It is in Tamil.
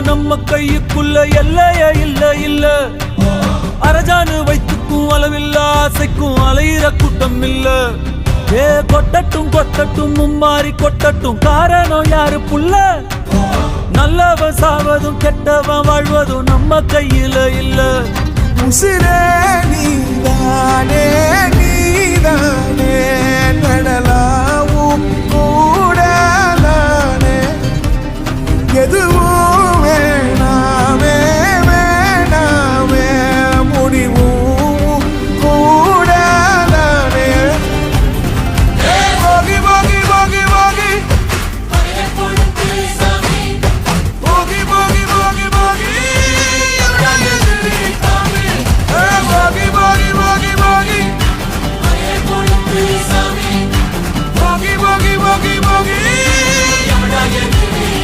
நம்ம கையுக்குள்ள எல்லைய இல்ல இல்ல அரஜானு வைத்துக்கும் அளவில்ல ஆசைக்கும் அலையிற கூட்டம் இல்ல ஏ கொட்டட்டும் கொட்டட்டும் மும்மாறி கொட்டட்டும் காரணம் யாரு புள்ள நல்லவன் சாவதும் கெட்டவன் வாழ்வதும் நம்ம கையில இல்ல உசிரே நீதானே நீதானே நடலாவும் கூட நானே எது